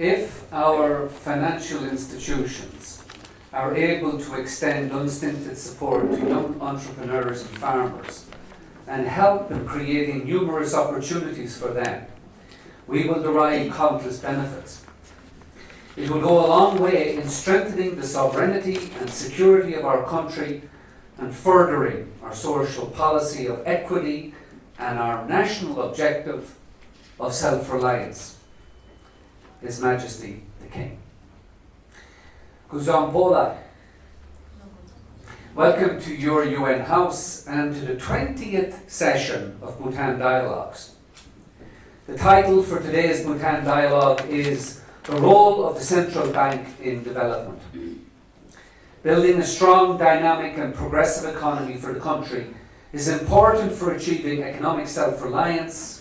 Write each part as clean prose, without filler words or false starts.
If our financial institutions are able to extend unstinted support to young entrepreneurs and farmers and help in creating numerous opportunities for them, we will derive countless benefits. It will go a long way in strengthening the sovereignty and security of our country and furthering our social policy of equity and our national objective of self-reliance. His Majesty the King. Kuzampola, welcome to your UN House and to the 20th session of Bhutan Dialogues. The title for today's Bhutan Dialogue is The Role of the Central Bank in Development. Building a strong, dynamic and progressive economy for the country is important for achieving economic self-reliance,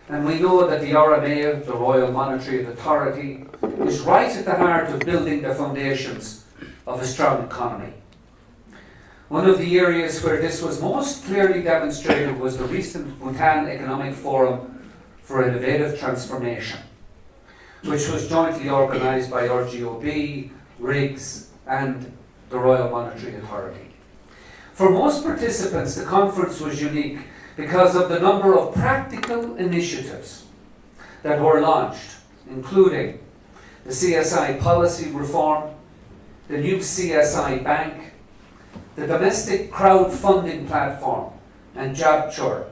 and we know that the RMA, the Royal Monetary Authority, is right at the heart of building the foundations of a strong economy. One of the areas where this was most clearly demonstrated was the recent Bhutan Economic Forum for Innovative Transformation, which was jointly organised by RGOB, RIGS and the Royal Monetary Authority. For most participants, the conference was unique because of the number of practical initiatives that were launched, including the CSI policy reform, the new CSI bank, the domestic crowdfunding platform, and Jabchur,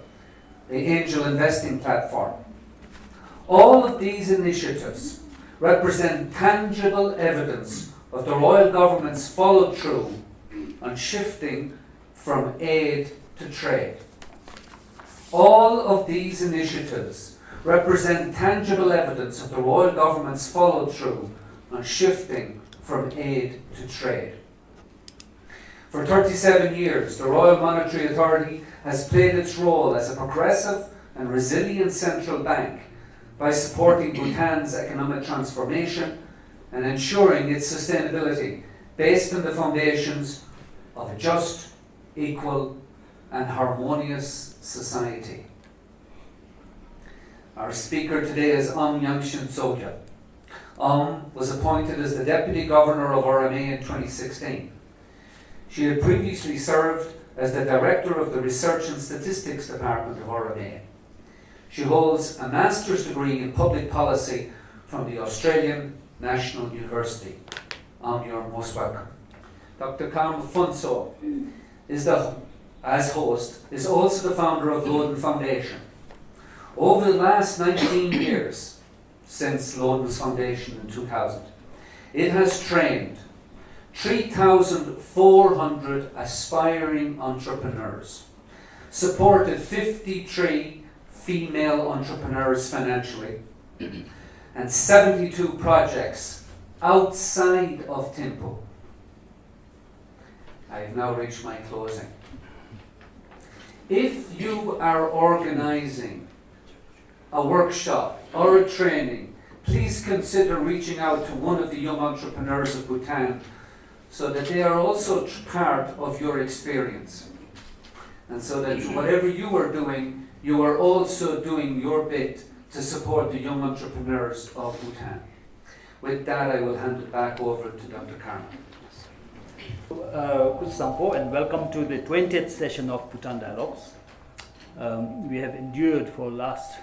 the angel investing platform. All of these initiatives represent tangible evidence of the Royal Government's follow-through on shifting from aid to trade. All of these initiatives represent tangible evidence of the Royal Government's follow-through on shifting from aid to trade. For 37 years, the Royal Monetary Authority has played its role as a progressive and resilient central bank by supporting Bhutan's economic transformation and ensuring its sustainability based on the foundations of a just, equal and harmonious society. Our speaker today is Yangchen Tshogyel. Was appointed as the Deputy Governor of RMA in 2016. She had previously served as the Director of the Research and Statistics Department of RMA. She holds a Master's degree in Public Policy from the Australian National University. You're most welcome. Dr. Phuntsho as host, is also the founder of Loden Foundation. Over the last 19 years, since Loden's foundation in 2000, it has trained 3,400 aspiring entrepreneurs, supported 53 female entrepreneurs financially, and 72 projects outside of Thimphu. I have now reached my closing. If you are organising a workshop or a training, please consider reaching out to one of the young entrepreneurs of Bhutan so that they are also part of your experience. And so that whatever you are doing, you are also doing your bit to support the young entrepreneurs of Bhutan. With that, I will hand it back over to Dr. Karma. Good Sampo, and welcome to the 20th session of Bhutan Dialogues. We have endured for the last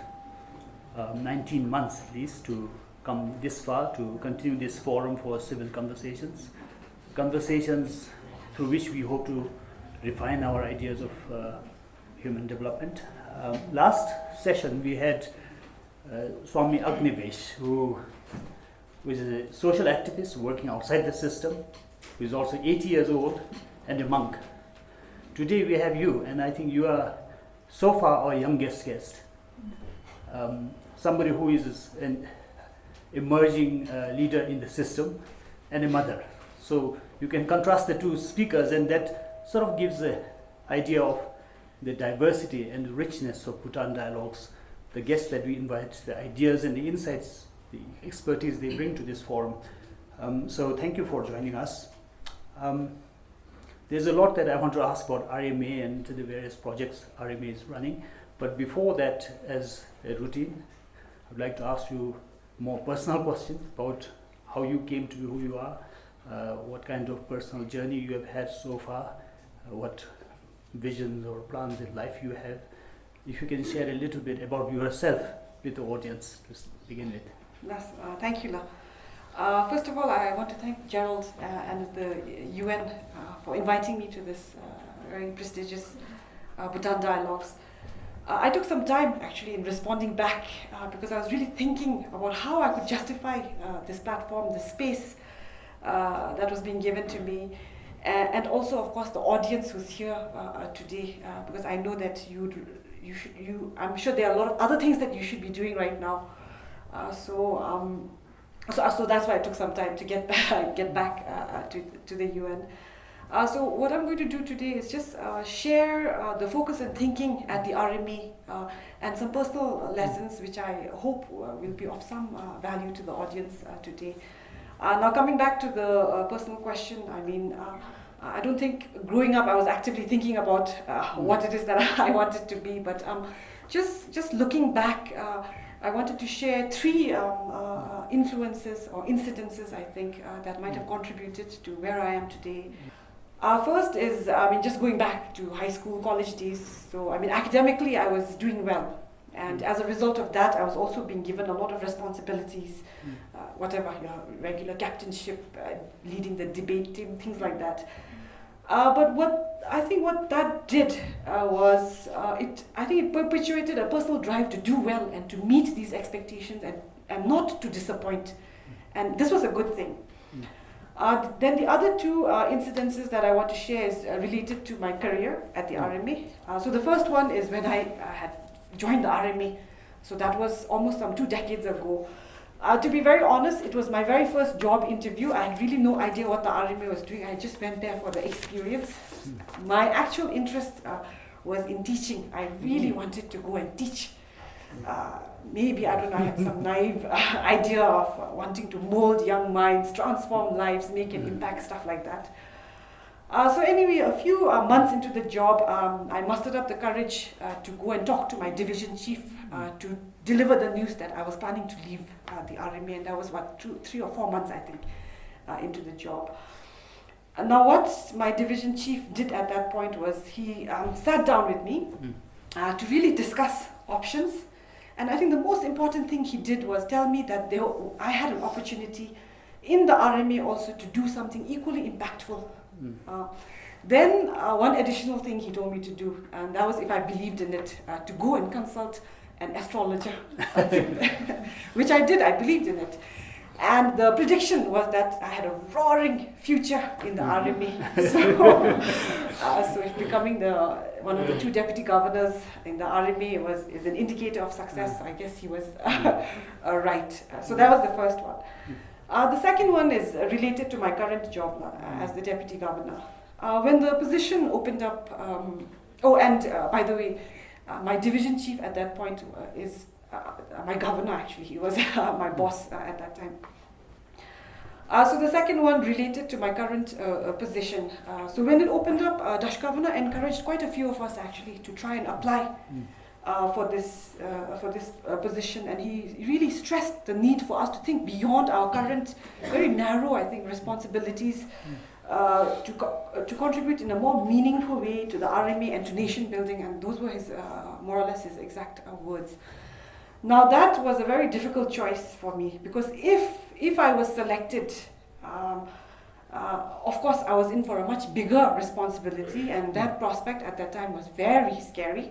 19 months at least to come this far, to continue this forum for civil conversations through which we hope to refine our ideas of human development. Last session we had Swami Agnivesh, who is a social activist working outside the system, who is also 80 years old and a monk. Today we have you, and I think you are so far our youngest guest. Somebody who is an emerging leader in the system and a mother. So you can contrast the two speakers, and that sort of gives an idea of the diversity and the richness of Bhutan Dialogues, the guests that we invite, the ideas and the insights, the expertise they bring to this forum. So thank you for joining us. There's a lot that I want to ask about RMA and the various projects RMA is running. But before that, as a routine, I'd like to ask you more personal questions about how you came to be who you are, what kind of personal journey you have had so far, what visions or plans in life you have. If you can share a little bit about yourself with the audience to begin with. Yes, thank you, La. First of all, I want to thank Gerald and the UN for inviting me to this very prestigious Bhutan Dialogues. I took some time actually in responding back because I was really thinking about how I could justify this platform, this space that was being given to me, and also, of course, the audience who's here today, because I know that I'm sure there are a lot of other things that you should be doing right now. So that's why I took some time to get back to the UN. So what I'm going to do today is just share the focus and thinking at the RMA and some personal lessons which I hope will be of some value to the audience today. Now coming back to the personal question, I mean, I don't think growing up I was actively thinking about what it is that I wanted to be, but just looking back, I wanted to share three influences or incidences, I think, that might have contributed to where I am today. First is, just going back to high school, college days. So, academically, I was doing well. And as a result of that, I was also being given a lot of responsibilities, whatever, regular captainship, leading the debate team, things like that. But what that did was, it perpetuated a personal drive to do well and to meet these expectations and not to disappoint. And this was a good thing. Then the other two incidences that I want to share is related to my career at the RMA. So the first one is when I had joined the RMA. So that was almost some 2 decades ago. To be very honest, it was my very first job interview. I had really no idea what the RMA was doing. I just went there for the experience. My actual interest was in teaching. I really wanted to go and teach. Maybe, I don't know, I had some naive idea of wanting to mold young minds, transform lives, make an impact, stuff like that. So anyway, a few months into the job, I mustered up the courage to go and talk to my division chief to deliver the news that I was planning to leave the RMA, and that was 3 or 4 months, I think, into the job. Now what my division chief did at that point was he sat down with me to really discuss options. And I think the most important thing he did was tell me that I had an opportunity in the RMA also to do something equally impactful. Then one additional thing he told me to do, and that was if I believed in it, to go and consult an astrologer, which I did. I believed in it. And the prediction was that I had a roaring future in the RMA. So if becoming one of the 2 deputy governors in the RMA is an indicator of success, I guess he was right. So that was the first one. The second one is related to my current job as the deputy governor. When the position opened up, by the way, my division chief at that point is my governor, actually. He was my boss at that time. So the second one related to my current position. So when it opened up, Dash Governor encouraged quite a few of us actually to try and apply for this position, and he really stressed the need for us to think beyond our current very narrow, I think, responsibilities to contribute in a more meaningful way to the RMA and to nation building, and those were his more or less his exact words. Now that was a very difficult choice for me, because if I was selected, of course I was in for a much bigger responsibility, and that prospect at that time was very scary.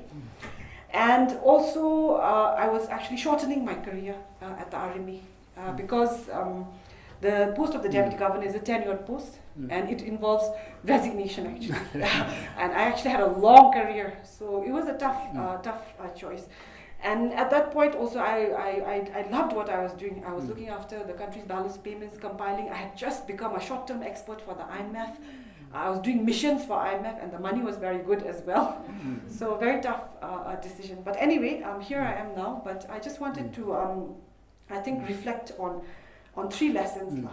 And also I was actually shortening my career at the RMA because the post of the deputy governor is a tenured post, and it involves resignation actually. And I actually had a long career, so it was a tough choice. And at that point also, I loved what I was doing. I was looking after the country's balance payments, compiling. I had just become a short-term expert for the IMF. I was doing missions for IMF, and the money was very good as well. So very tough decision. But anyway, here I am now. But I just wanted to, I think, reflect on 3 lessons.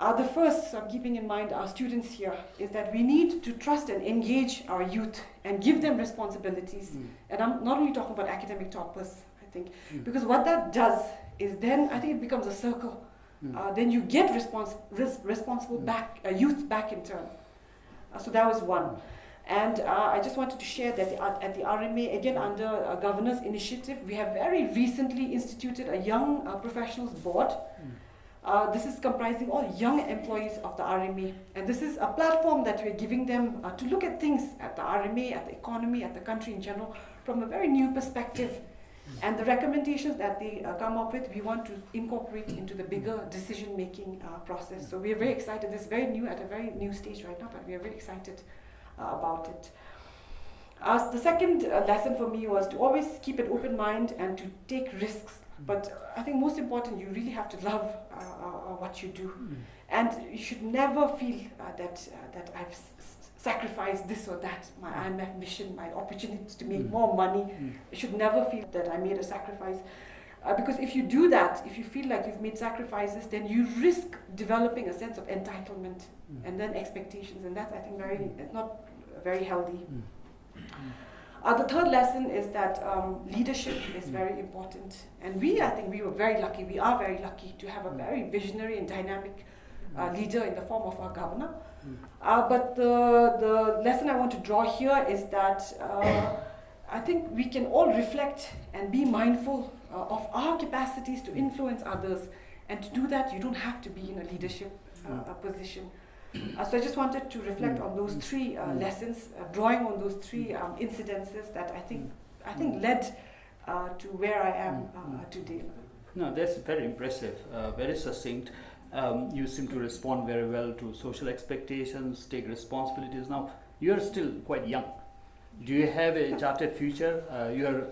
The first, I'm keeping in mind our students here, is that we need to trust and engage our youth and give them responsibilities. And I'm not only talking about academic toppers, I think, because what that does is then I think it becomes a circle. Then you get responsible back, youth back in turn. So that was one. And I just wanted to share that at the RMA, again under a governor's initiative, we have very recently instituted a young professionals board. This is comprising all young employees of the RMA. And this is a platform that we're giving them to look at things at the RMA, at the economy, at the country in general, from a very new perspective. And the recommendations that they come up with, we want to incorporate into the bigger decision-making process. So we are very excited. This is very new, at a very new stage right now, but we are very excited about it. The second lesson for me was to always keep an open mind and to take risks. But I think most important, you really have to love what you do. And you should never feel that I've sacrificed this or that, my IMF mission, my opportunity to make more money. You should never feel that I made a sacrifice. Because if you do that, if you feel like you've made sacrifices, then you risk developing a sense of entitlement and then expectations, and that's, I think, not very healthy. The third lesson is that leadership is very important, and I think we were very lucky, we are very lucky to have a very visionary and dynamic leader in the form of our governor. But the lesson I want to draw here is that I think we can all reflect and be mindful of our capacities to influence others, and to do that you don't have to be in a leadership position. So I just wanted to reflect on those three lessons, drawing on those three incidences that I think led to where I am today. No, that's very impressive, very succinct. You seem to respond very well to social expectations, take responsibilities. Now, you are still quite young. Do you have a charted future? Your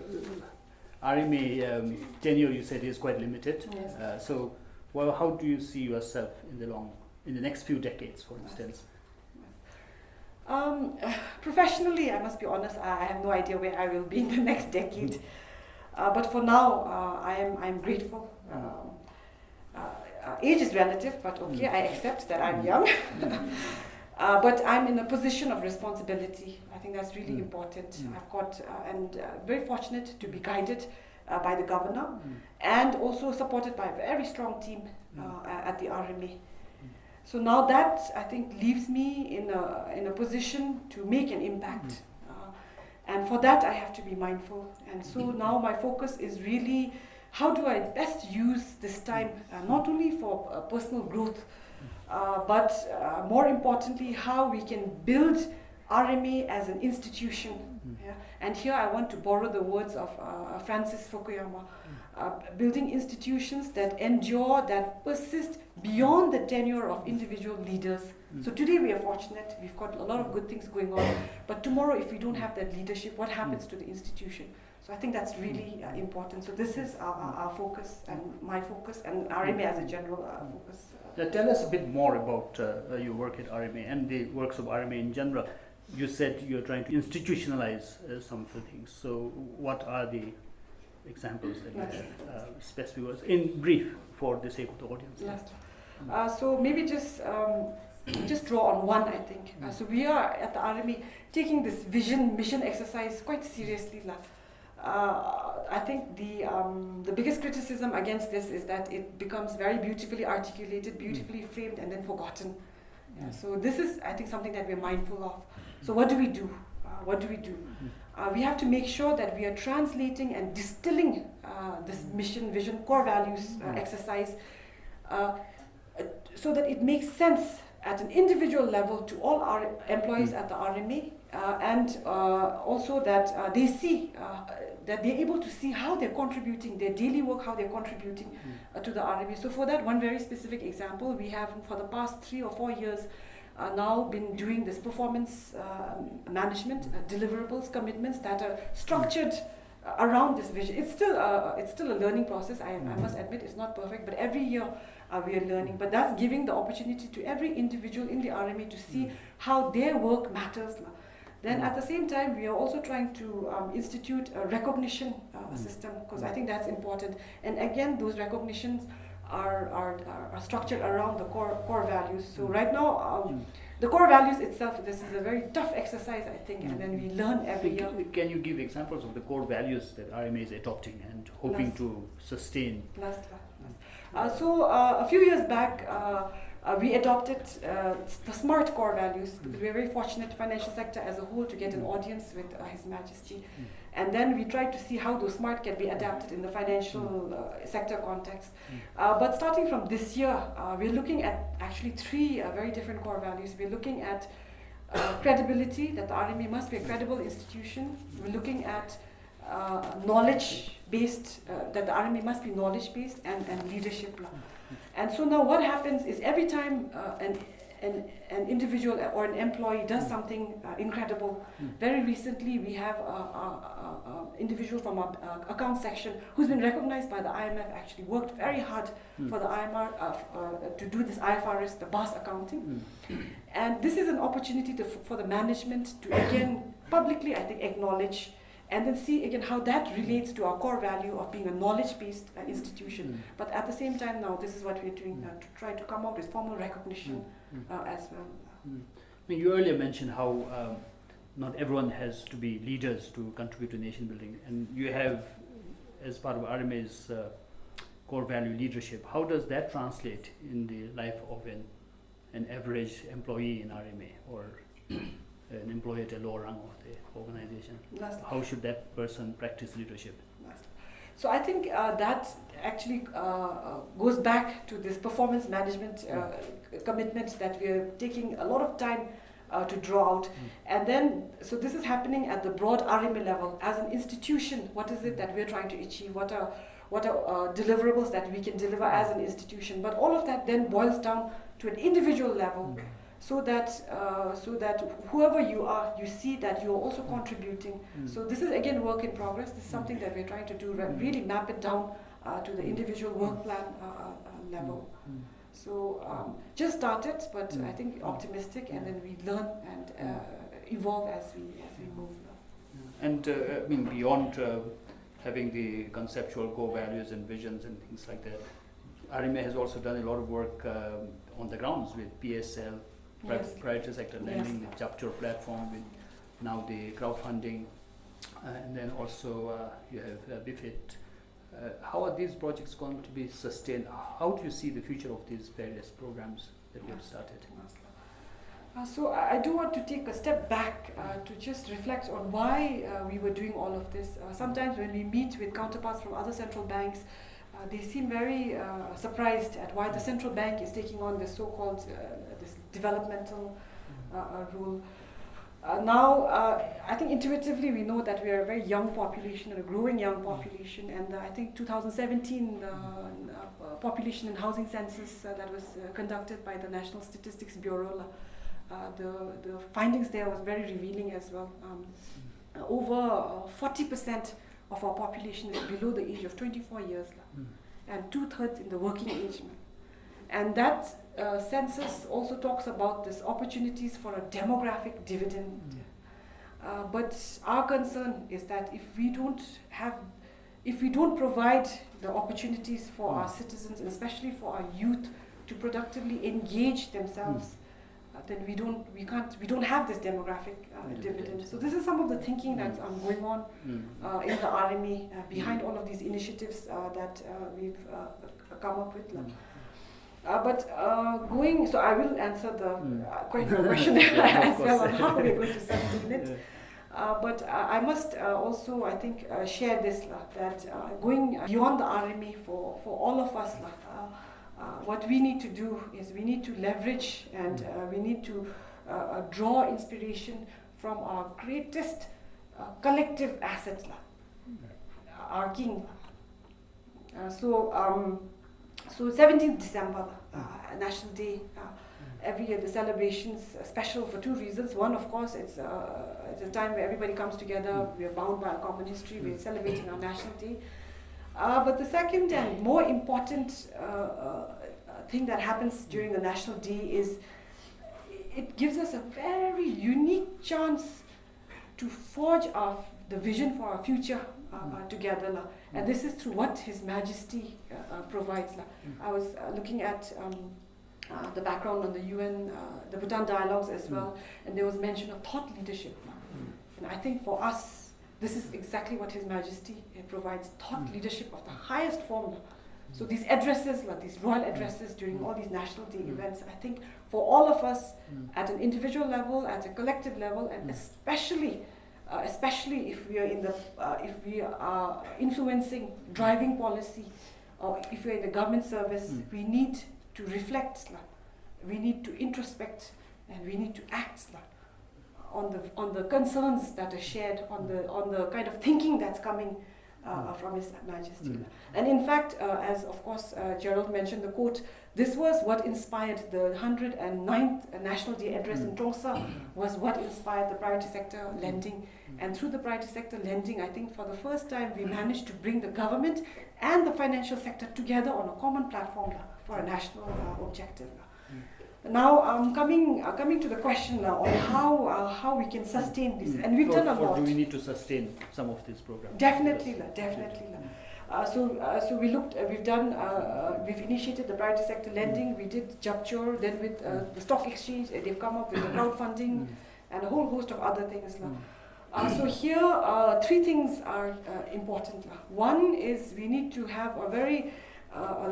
RMA tenure, you said, is quite limited. Yes. So, well, how do you see yourself in the next few decades, for instance? Professionally, I must be honest, I have no idea where I will be in the next decade. But for now, I'm grateful. Age is relative, but okay, I accept that I'm young. But I'm in a position of responsibility. I think that's really important. I've got, and very fortunate to be guided by the governor, and also supported by a very strong team at the RMA. So now that, I think, leaves me in a position to make an impact. And for that, I have to be mindful. And so now my focus is really, how do I best use this time, not only for personal growth, but more importantly, how we can build RMA as an institution. Yeah? And here I want to borrow the words of Francis Fukuyama, building institutions that endure, that persist beyond the tenure of individual leaders. So today we are fortunate, we've got a lot of good things going on, but tomorrow if we don't have that leadership, what happens to the institution? So I think that's really important. So this is our focus, and my focus, and RMA as a general focus. Tell us a bit more about your work at RMA and the works of RMA in general. You said you're trying to institutionalize some of the things. So what are the examples that you have, specific words, in brief, for the sake of the audience? Yes. So maybe just draw on one, I think. So we are at the RMA taking this mission exercise quite seriously. I think the biggest criticism against this is that it becomes very beautifully articulated, beautifully framed, and then forgotten. So this is, I think, something that we're mindful of. So what do we do? We have to make sure that we are translating and distilling this mission, vision, core values exercise so that it makes sense at an individual level to all our employees at the RMA, and also that they see, that they're able to see how they're contributing, their daily work, how they're contributing to the RMA. So for that, one very specific example, we have for the past 3 or 4 years now been doing this performance management, deliverables, commitments that are structured around this vision. It's still a learning process. I must admit it's not perfect, but every year we are learning. But that's giving the opportunity to every individual in the RMA to see how their work matters. Then at the same time, we are also trying to institute a recognition system, because I think that's important. And again, those recognitions are structured around the core values. So right now, the core values itself, this is a very tough exercise, I think, and then we learn every year. Can you give examples of the core values that RMA is adopting and hoping to sustain? So a few years back, we adopted the SMART core values, because we are very fortunate, financial sector as a whole, to get an audience with His Majesty. And then we tried to see how those SMART can be adapted in the financial sector context. But starting from this year, we're looking at actually three very different core values. We're looking at credibility, that the RMA must be a credible institution. We're looking at knowledge-based, that the RMA must be knowledge-based, and leadership. And so now what happens is every time an individual or an employee does something incredible, very recently we have an individual from our account section who's been recognized by the IMF, actually worked very hard for the IMR to do this IFRS, the BAS accounting. And this is an opportunity for the management to again publicly, I think, acknowledge and then see again how that relates to our core value of being a knowledge-based institution. But at the same time now, this is what we're doing to try to come out with formal recognition as well. I mean, you earlier mentioned how not everyone has to be leaders to contribute to nation building, and you have, as part of RMA's core value, leadership. How does that translate in the life of an average employee in RMA, or an employee at a lower rung of the organization? How should that person practice leadership? So I think that actually goes back to this performance management commitment that we are taking a lot of time to draw out. And then, so this is happening at the broad RMA level. As an institution, what is it that we're trying to achieve? What are deliverables that we can deliver as an institution? But all of that then boils down to an individual level. So that whoever you are, you see that you are also contributing. So this is again work in progress. This is something that we're trying to do, really map it down to the individual work plan level. So just started, but I think optimistic, and then we learn and evolve as we move. And I mean, beyond having the conceptual core values and visions and things like that, RMA has also done a lot of work on the grounds with PSL. Private sector lending, the Chapter platform, with now the crowdfunding, and then also you have BIFIT. How are these projects going to be sustained? How do you see the future of these various programs that you have started? So I do want to take a step back to just reflect on why we were doing all of this. Sometimes when we meet with counterparts from other central banks, they seem very surprised at why the central bank is taking on this so-called this developmental rule. Now, I think intuitively we know that we are a very young population and a growing young population, and I think 2017 the population and housing census that was conducted by the National Statistics Bureau, the findings there was very revealing as well. Over 40% of our population is below the age of 24 years, and 2/3 in the working age. And that census also talks about these opportunities for a demographic dividend. But our concern is that if we don't provide the opportunities for our citizens, and especially for our youth, to productively engage themselves, then we don't have this demographic dividend. So this is some of the thinking that's going on in the RMA behind all of these initiatives that we've come up with. So I will answer the question as well on how we're going to sustain it. But I must also, I think, share this, that going beyond the RMA for all of us, what we need to do is we need to leverage and we need to draw inspiration from our greatest collective asset, our king. So 17th December, National Day, every year the celebrations special for two reasons. One, of course, it's a time where everybody comes together, we are bound by a common history, we're celebrating our National Day. But the second and more important thing that happens during the National Day is it gives us a very unique chance to forge the vision for our future together. And this is through what His Majesty provides. I was looking at the background on the UN, the Bhutan dialogues as well, and there was mention of thought leadership. And I think for us, this is exactly what His Majesty provides, thought leadership of the highest form. So these addresses, these royal addresses during all these National Day events, I think for all of us at an individual level, at a collective level, and especially if we are influencing, driving policy, or if we are in the government service, we need to reflect, we need to introspect, and we need to act on the concerns that are shared, on the kind of thinking that's coming from His Majesty. And in fact, as of course Gerald mentioned the quote, this was what inspired the 109th National Day Address in Trongsa, was what inspired the priority sector lending. And through the priority sector lending, I think for the first time we managed to bring the government and the financial sector together on a common platform for a national objective. Now, coming to the question on how we can sustain this, and we've done a lot. Do we need to sustain some of these programs? Definitely. So we've initiated the priority sector lending. We did Japchor, then with the stock exchange, they've come up with the crowdfunding and a whole host of other things. So here, three things are important. One is we need to have a very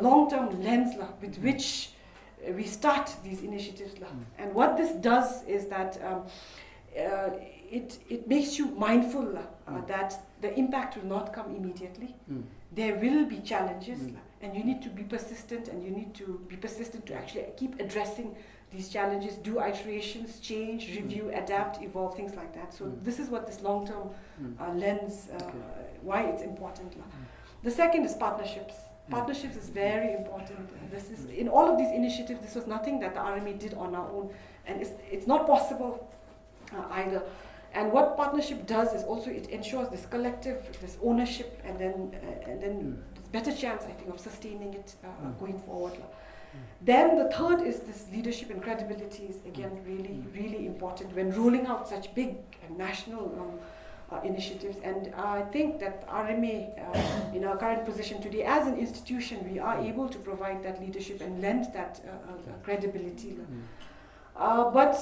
long-term lens with which we start these initiatives. And what this does is that it makes you mindful that the impact will not come immediately. There will be challenges, and you need to be persistent, to actually keep addressing these challenges, do iterations, change, review, adapt, evolve, things like that. So this is what this long-term lens, why it's important. The second is partnerships. Partnerships is very important. This is in all of these initiatives. This was nothing that the RMA did on our own, and it's not possible either. And what partnership does is also it ensures this collective, this ownership, and then this better chance, I think, of sustaining it going forward. Then the third is this leadership and credibility is again really important when rolling out such big and national initiatives. And I think that RMA, in our current position today as an institution, we are able to provide that leadership and lend that credibility. But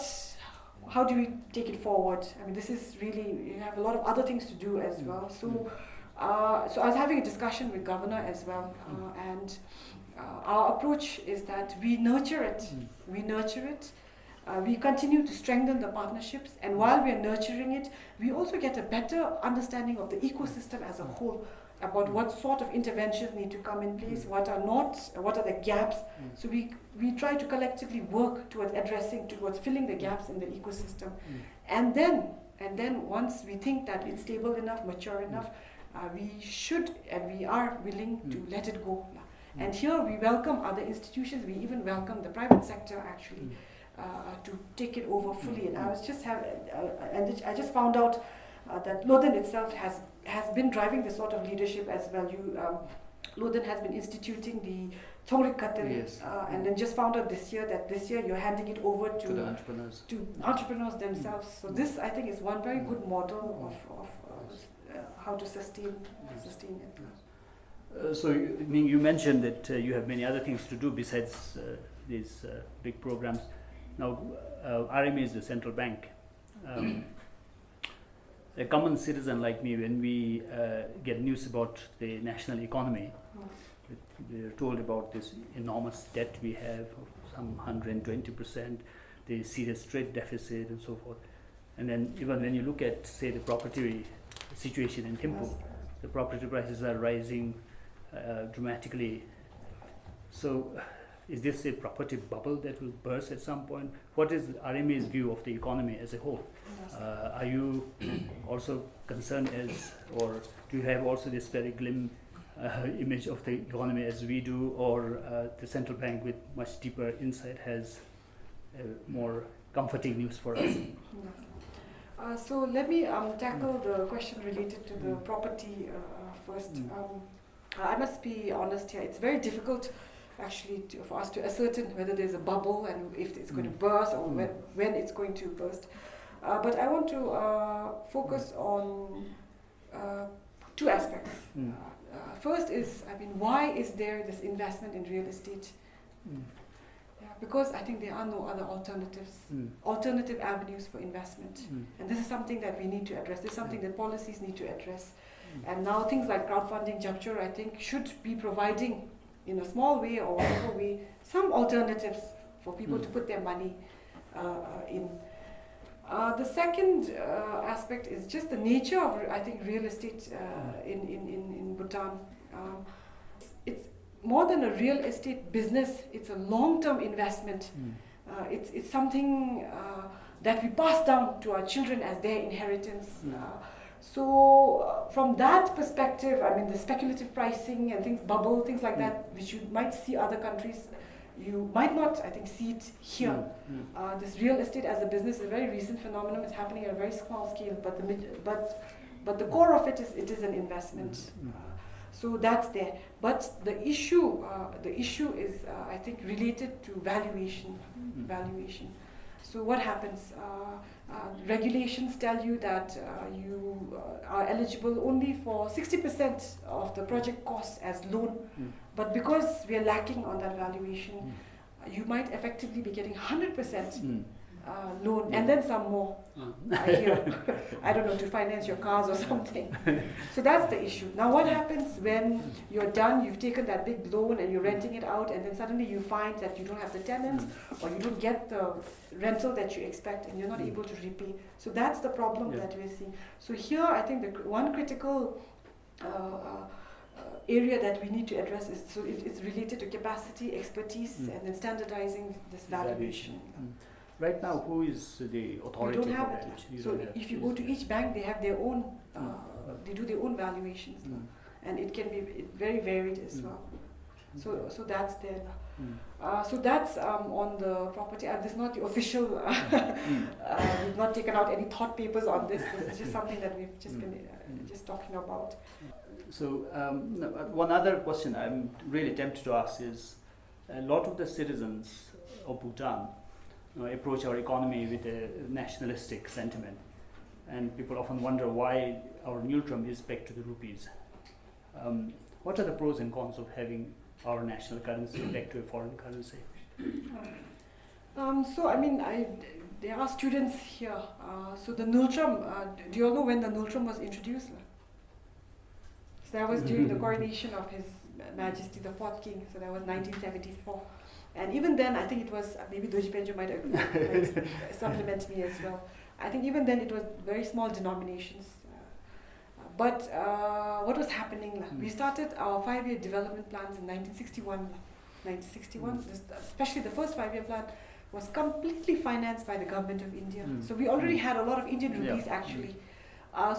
how do we take it forward? I mean, this is really, we have a lot of other things to do as well. So I was having a discussion with Governor as well, and our approach is that we nurture it. We continue to strengthen the partnerships, and while we are nurturing it, we also get a better understanding of the ecosystem as a whole, about what sort of interventions need to come in place, what are the gaps. So we try to collectively work towards filling the gaps in the ecosystem. And then once we think that it's stable enough, mature enough, we should and we are willing to let it go. And here we welcome other institutions, we even welcome the private sector actually to take it over fully. And I just found out that Loden itself has been driving this sort of leadership as well. Loden has been instituting the Tsongrik, and then just found out this year you're handing it over to the entrepreneurs themselves. So this, I think, is one very good model of how to sustain it. So you mentioned that you have many other things to do besides these big programs. Now, RMA is the central bank. A common citizen like me, when we get news about the national economy, we're told about this enormous debt we have, of some 120%, the serious trade deficit and so forth. And then even when you look at, say, the property situation in Thimphu, the property prices are rising dramatically. So is this a property bubble that will burst at some point? What is RMA's view of the economy as a whole? Are you also concerned or do you have also this very glim image of the economy as we do, or the central bank with much deeper insight has more comforting news for us? So let me tackle the question related to the property first. I must be honest here, it's very difficult actually for us to ascertain whether there's a bubble and if it's going to burst or when it's going to burst. But I want to focus on two aspects. First is, I mean, why is there this investment in real estate? Yeah, because I think there are no other alternatives, alternative avenues for investment. And this is something that we need to address. This is something that policies need to address. And now things like crowdfunding juncture, I think, should be providing, in a small way or whatever way, some alternatives for people to put their money in. The second aspect is just the nature of, I think, real estate in Bhutan. It's more than a real estate business, it's a long-term investment. It's something that we pass down to our children as their inheritance. So from that perspective, I mean, the speculative pricing and things, bubble, things like that, which you might see other countries, you might not, I think, see it here. This real estate as a business is a very recent phenomenon. It's happening at a very small scale, but the core of it is an investment. So that's there. But the issue is, I think, related to valuation. Valuation. So what happens? Regulations tell you that you are eligible only for 60% of the project cost as loan. But because we are lacking on that valuation, you might effectively be getting 100% loan and then some more. I hear, I don't know, to finance your cars or something. So that's the issue. Now what happens when you're done, you've taken that big loan and you're renting it out, and then suddenly you find that you don't have the tenants or you don't get the rental that you expect and you're not able to repay. So that's the problem that we're seeing. So here I think the one critical area that we need to address is, so it's related to capacity, expertise, and then standardizing this valuation. Right now, who is the authority? We don't have for it. that? So if you go to each bank, they have their own, they do their own valuations. And it can be very varied as well. So that's there. So that's on the property. This is not the official, we've not taken out any thought papers on this. This is just something that we've just been just talking about. So one other question I'm really tempted to ask is, a lot of the citizens of Bhutan approach our economy with a nationalistic sentiment, and people often wonder why our neutrum is pegged to the rupees. What are the pros and cons of having our national currency pegged to a foreign currency? So I mean, there are students here. So the neutrum, do you all know when the neutrum was introduced? So that was during the coronation of His Majesty the Fourth King. So that was 1974. And even then, I think it was, maybe Doji Penjo might supplement me as well. I think even then it was very small denominations. But what was happening? We started our 5-year development plans in 1961. 1961, especially the first 5-year plan, was completely financed by the government of India. So we already had a lot of Indian rupees actually.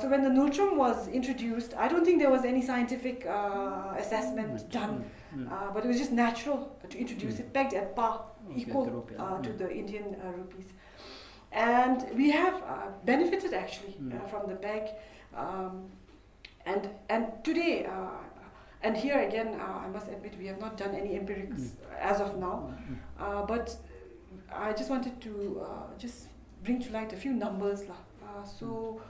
So when the neutrum was introduced, I don't think there was any scientific assessment done, but it was just natural to introduce it pegged at par, equal to the Indian rupees. And we have benefited actually from the peg. And today, and here again, I must admit we have not done any empirics as of now, but I just wanted to just bring to light a few numbers. So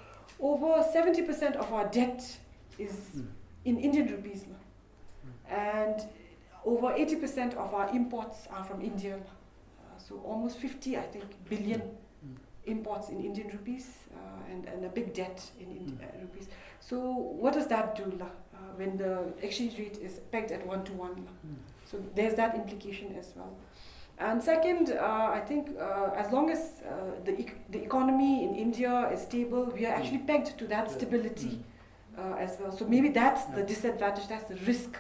over 70% of our debt is in Indian rupees, and over 80% of our imports are from India. So almost 50, I think, billion imports in Indian rupees, and a big debt in rupees. So what does that do when the exchange rate is pegged at 1-to-1? So there's that implication as well. And second, I think as long as the economy in India is stable, we are actually pegged to that stability as well. So maybe that's the disadvantage, that's the risk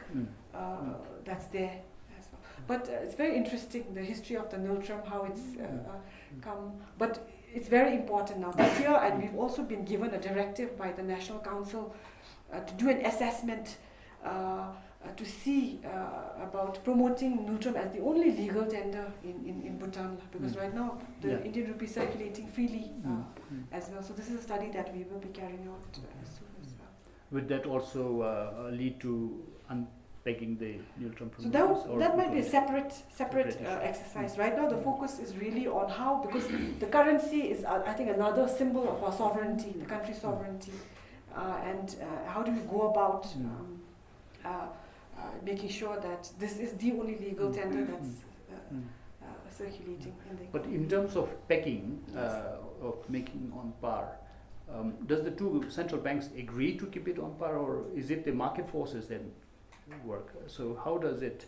that's there as well. But it's very interesting, the history of the neutrum, how it's come. But it's very important now this year, and we've also been given a directive by the National Council to do an assessment to see about promoting neutrum as the only legal tender in Bhutan, because right now the Indian rupee is circulating freely as well. So this is a study that we will be carrying out soon as well. Would that also lead to unpegging the neutrum from So that might be a separate exercise. Right now the focus is really on how, because the currency is I think another symbol of our sovereignty, the country's sovereignty. and how do we go about making sure that this is the only legal tender that's circulating in the But economy. in terms of pegging, of making on par, does the two central banks agree to keep it on par, or is it the market forces that work? So how does it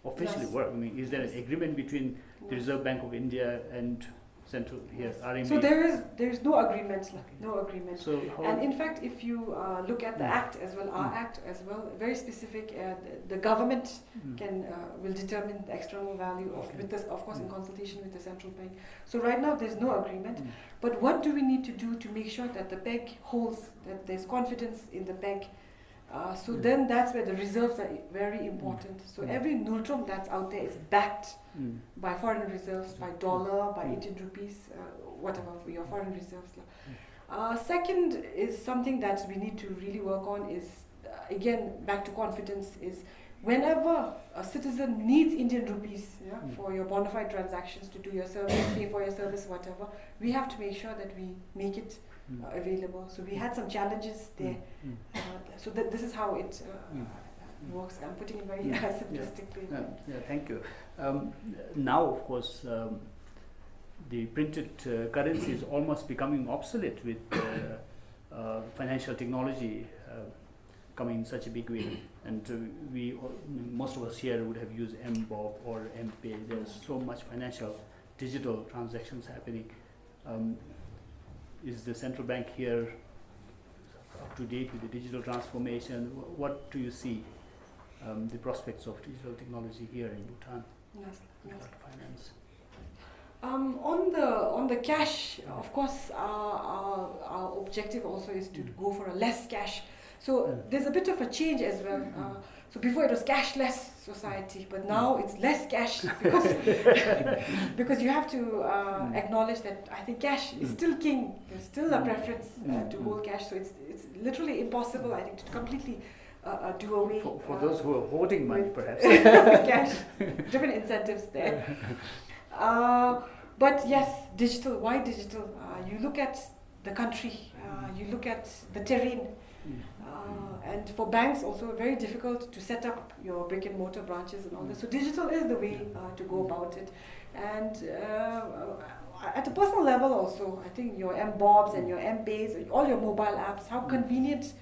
officially work? I mean, is there an agreement between the Reserve Bank of India and central here, RMA? So there is no agreement, no agreement. So how And in fact, if you look at the Act as well, our Act as well, very specific, the government will determine the external value with this, of course, in consultation with the central bank. So right now there's no agreement, but what do we need to do to make sure that the peg holds, that there's confidence in the peg? So then that's where the reserves are very important. So every nultrum that's out there is backed by foreign reserves, by dollar, by Indian rupees, whatever for your foreign reserves. Second is something that we need to really work on is, again, back to confidence, is whenever a citizen needs Indian rupees for your bona fide transactions, to do your service, pay for your service, whatever, we have to make sure that we make it available. So we had some challenges there. So this is how it works. I'm putting it very simplistically. Yeah, thank you. Now, of course, the printed currency is almost becoming obsolete with financial technology coming in such a big way. And most of us here would have used MBOB or MPay. There's so much financial digital transactions happening. Is the central bank here up to date with the digital transformation? What do you see the prospects of digital technology here in Bhutan? Yes. Finance. On the cash, of course, our objective also is to go for a less cash. So there's a bit of a change as well. So before it was cashless society, but now it's less cash because you have to acknowledge that I think cash is still king. There's still a preference to hold cash. So it's literally impossible, I think, to completely do away. For those who are hoarding money, perhaps. Cash, different incentives there. But yes, digital. Why digital? You look at the country, you look at the terrain. And for banks also very difficult to set up your brick and mortar branches and all this. So digital is the way to go about it. And at a personal level also, I think your MBOBs and your MPays, all your mobile apps, how convenient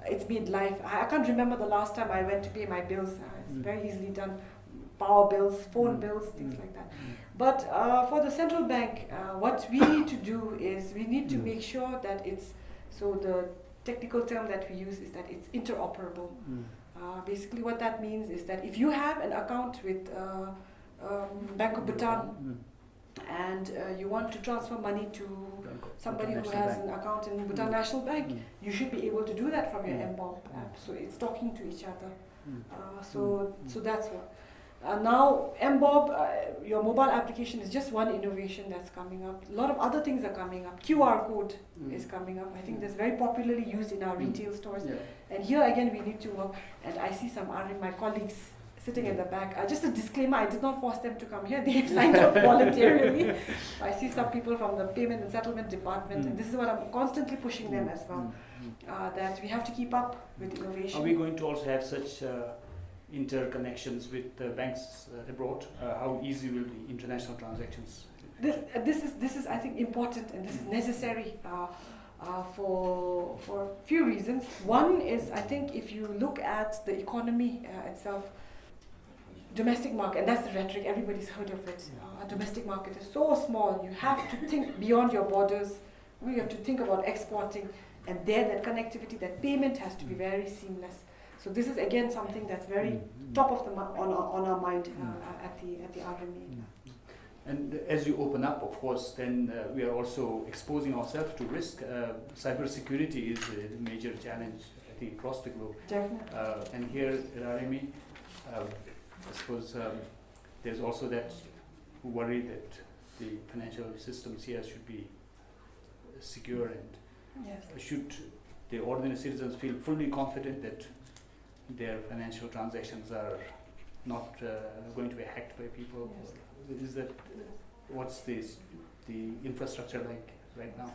it's made life. I can't remember the last time I went to pay my bills. It's very easily done. Power bills, phone bills, things like that. But for the central bank, what we need to do is we need to make sure that it's, so the technical term that we use is that it's interoperable. Basically what that means is that if you have an account with Bank of Bhutan and you want to transfer money to somebody who has an account in Bhutan National Bank, you should be able to do that from your MBOB app. So it's talking to each other. So that's what. Now, MBOB, your mobile application is just one innovation that's coming up. A lot of other things are coming up. QR code is coming up. I think that's very popularly used in our retail stores. And here again, we need to work. And I see some my colleagues sitting in the back. Just a disclaimer, I did not force them to come here. They've signed up voluntarily. I see some people from the payment and settlement department. And this is what I'm constantly pushing them as well. That we have to keep up with innovation. Are we going to also have such interconnections with banks abroad? How easy will the international transactions? This is I think important, and this is necessary for a few reasons. One is, I think, if you look at the economy itself, domestic market, and that's the rhetoric, everybody's heard of it. A domestic market is so small, you have to think beyond your borders. You have to think about exporting, and there that connectivity, that payment has to be very seamless. So this is again something that's very top of the on our mind at the RMA. And as you open up, of course, then we are also exposing ourselves to risk. Cybersecurity is a major challenge, I think, across the globe. Definitely. And here at RMA, I suppose there's also that worry that the financial systems here should be secure, and should the ordinary citizens feel fully confident that their financial transactions are not going to be hacked by people? Is that what's the infrastructure like right now?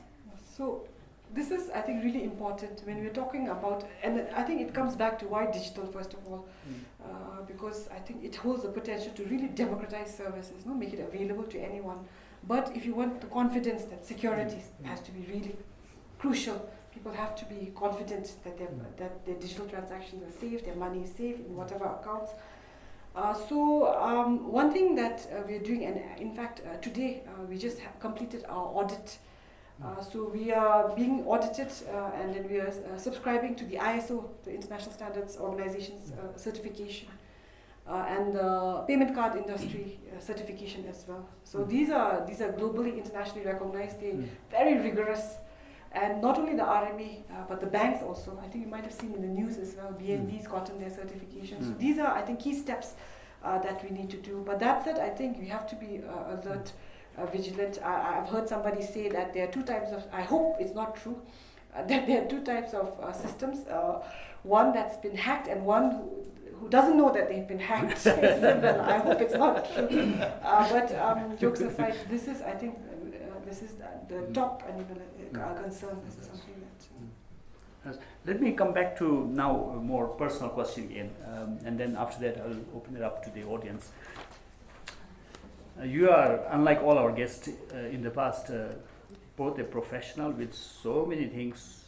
So this is, I think, really important when we're talking about, and I think it comes back to why digital, first of all, because I think it holds the potential to really democratize services, make it available to anyone. But if you want the confidence that security has to be really crucial, people have to be confident that their digital transactions are safe, their money is safe in whatever accounts. One thing that we're doing, and in fact today we just completed our audit. So we are being audited and then we are subscribing to the ISO, the International Standards Organization's certification, and the payment card industry certification as well. So these are globally, internationally recognized. They're very rigorous. And not only the RMA, but the banks also. I think you might have seen in the news as well, BNB's gotten their certification. So these are, I think, key steps that we need to do. But that said, I think we have to be alert, vigilant. I've heard somebody say that there are two types of, I hope it's not true, that there are two types of systems. One that's been hacked and one who doesn't know that they've been hacked. Well, I hope it's not true. But jokes aside, this is, I think, this is the top concern. This is something that. Let me come back to now a more personal question again, and then after that I'll open it up to the audience. You are, unlike all our guests in the past, both a professional with so many things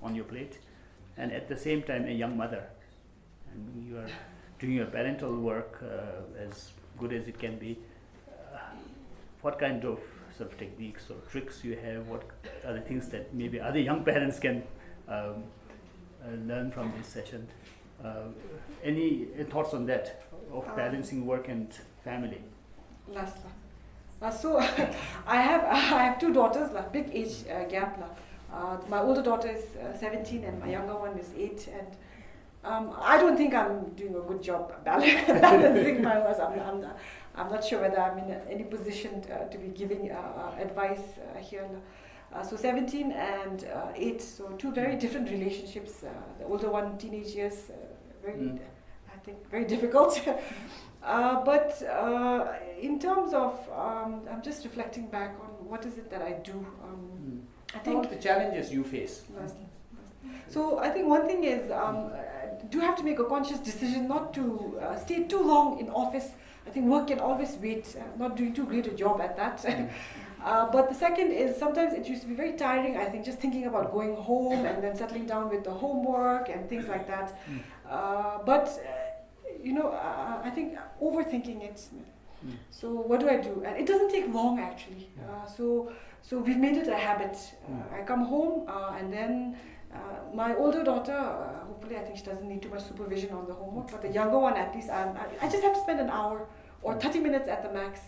on your plate, and at the same time a young mother. And you are doing your parental work as good as it can be. What kind of sort of techniques or tricks you have? What are the things that maybe other young parents can learn from this session? Any thoughts on that, of balancing work and family? So I have two daughters, big age gap. My older daughter is 17 and my younger one is 8. And I don't think I'm doing a good job balancing my work. I'm not sure whether I'm in any position to be giving advice here. So 17 and 8, so two very different relationships. The older one, teenage years, I think very difficult. But in terms of, I'm just reflecting back on what is it that I do. I think what are the challenges you face? So I think one thing is, do have to make a conscious decision not to stay too long in office. I think work can always wait, not doing too great a job at that. But the second is, sometimes it used to be very tiring, I think, just thinking about going home and then settling down with the homework and things like that. I think overthinking it. So what do I do? And it doesn't take long, actually. So we've made it a habit. I come home and then my older daughter, hopefully I think she doesn't need too much supervision on the homework, but the younger one, at least, I just have to spend an hour or 30 minutes at the max,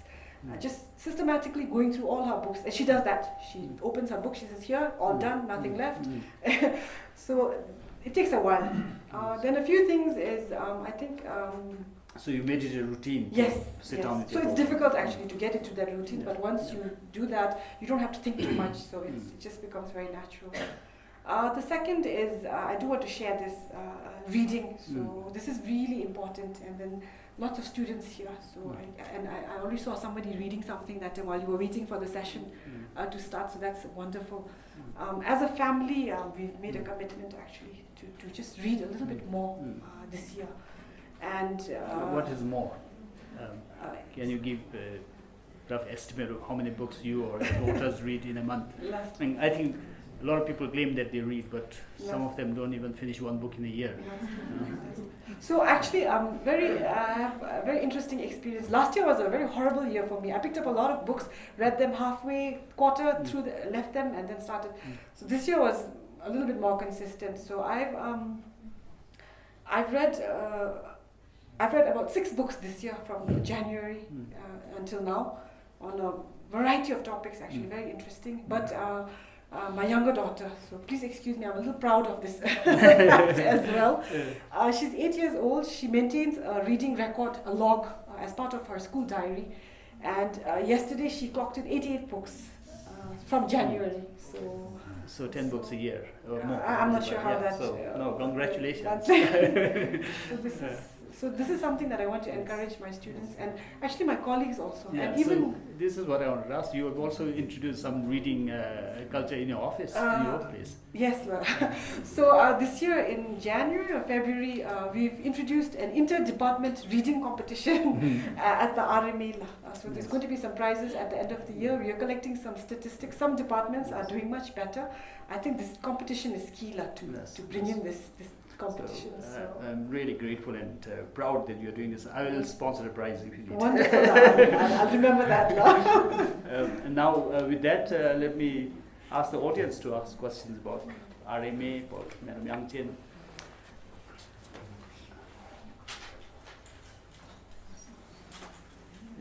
just systematically going through all her books. And she does that. She opens her book, she says, here, all done, nothing left. So it takes a while. Then a few things is, I think... so you made it a routine? Yes. Sit down with so it's difficult actually to get into that routine, but once you do that, you don't have to think too much, so it just becomes very natural. The second is, I do want to share this reading, so this is really important, and then lots of students here, so I already saw somebody reading something that while you were waiting for the session to start, so that's wonderful. As a family, we've made a commitment actually to just read a little bit more this year. And what is more? Can you give a rough estimate of how many books you or your daughters read in a month? I think a lot of people claim that they read, but some of them don't even finish one book in a year. So actually, I have a very interesting experience. Last year was a very horrible year for me. I picked up a lot of books, read them halfway, quarter through, left them, and then started. So this year was a little bit more consistent. So I've read about 6 books this year from January until now, on a variety of topics. Actually, very interesting. But my younger daughter, so please excuse me, I'm a little proud of this fact as well. She's 8 years old. She maintains a reading record, a log, as part of her school diary. And yesterday she clocked in 88 books from January. So 10 books a year or more. I'm not sure how that... no, congratulations. So this is So this is something that I want to encourage my students and actually my colleagues also. Yeah, And even so this is what I wanted to ask. You have also introduced some reading culture in your office, in your place. Yes, so this year in January or February, we've introduced an inter-department reading competition at the RMA. So there's going to be some prizes at the end of the year. We are collecting some statistics. Some departments are doing much better. I think this competition is key to bring in this competition. So, I'm really grateful and proud that you're doing this. I will sponsor a prize if you need. Wonderful. I'll remember that. And now with that, let me ask the audience to ask questions about RMA, about Madam Yangchen.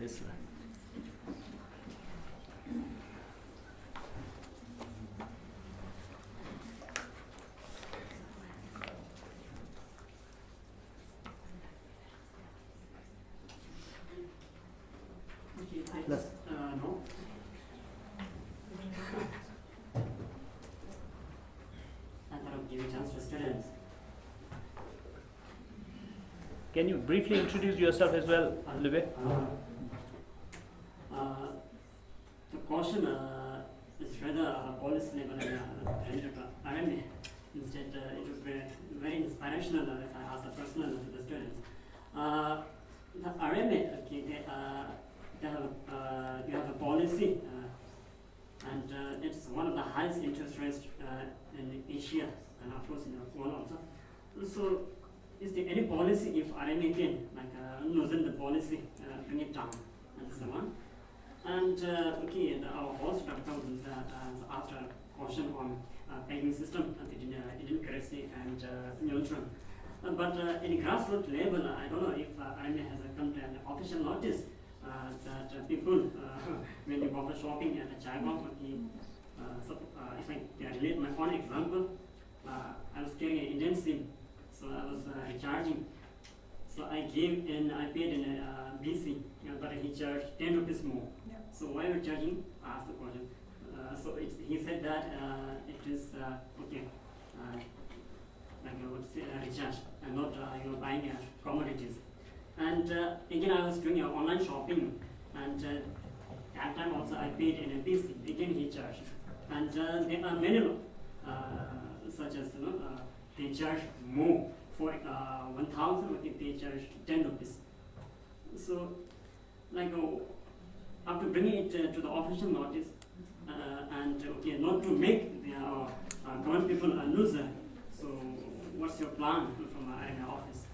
Yes, sir. No. I thought I'd give a chance to students. Can you briefly introduce yourself as well, Lopen? The question is rather a policy level and RMA. Instead, it would be very inspirational if I ask the personal to the students. The RMA, okay, you have a policy, and it's one of the highest interest rates in Asia, and of course in the world also. So, is there any policy if RMA can loosen the policy, bring it down? That's the one. And our host Dr. asked a question on pegging system, inequality and neutron. But at a grassroots level, I don't know if RMA has come to an official notice that people, when you go for shopping at a Chaiwan, if I relate my own example, I was carrying an Indian SIM, so I was recharging. So I paid in BC, but he charged 10 rupees more. Yeah. So why are you charging? I asked the question. He said that it is recharge and not you're buying commodities. And again, I was doing online shopping, and that time also I paid in a BC. Again, he charged. And there are many such as they charge more for 1,000. They charge 10 rupees. So, after bringing it to the official notice, and not to make the government people a loser. So, what's your plan from RMA office?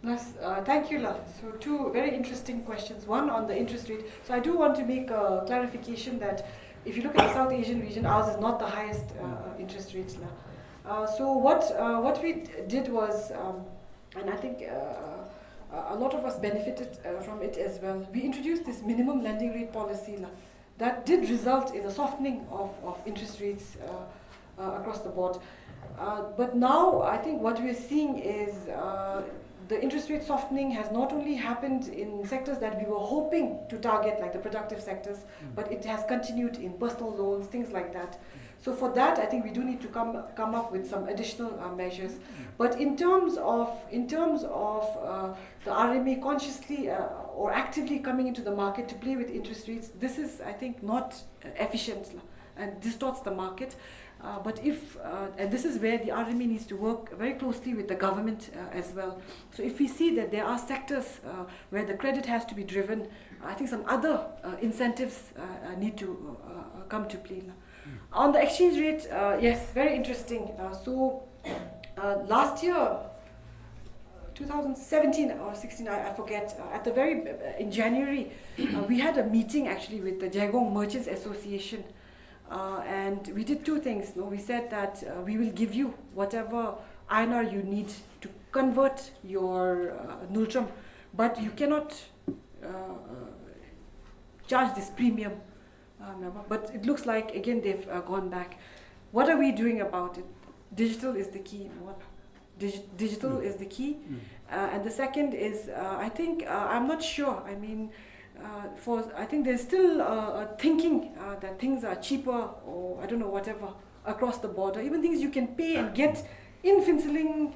Yes, thank you, La. So two very interesting questions. One on the interest rate. So I do want to make a clarification that if you look at the South Asian region, ours is not the highest interest rates, La. So what we did was, and I think a lot of us benefited from it as well. We introduced this minimum lending rate policy, La, that did result in a softening of interest rates across the board. But now I think what we're seeing is the interest rate softening has not only happened in sectors that we were hoping to target, like the productive sectors, but it has continued in personal loans, things like that. So for that, I think we do need to come up with some additional measures. But in terms of the RMA consciously or actively coming into the market to play with interest rates, this is, I think, not efficient and distorts the market. But and this is where the RMA needs to work very closely with the government as well. So if we see that there are sectors where the credit has to be driven, I think some other incentives need to come to play. On the exchange rate, yes, very interesting. So last year, 2017 or 16, I forget, in January, we had a meeting actually with the Jaegong Merchants Association. And we did two things. We said that we will give you whatever INR you need to convert your Nultram, but you cannot charge this premium. But it looks like, again, they've gone back. What are we doing about it? Digital is the key. Digital is the key. And the second is, I think, I'm not sure. I mean, I think there's still thinking that things are cheaper or I don't know, whatever, across the border. Even things you can pay and get in Phuntsho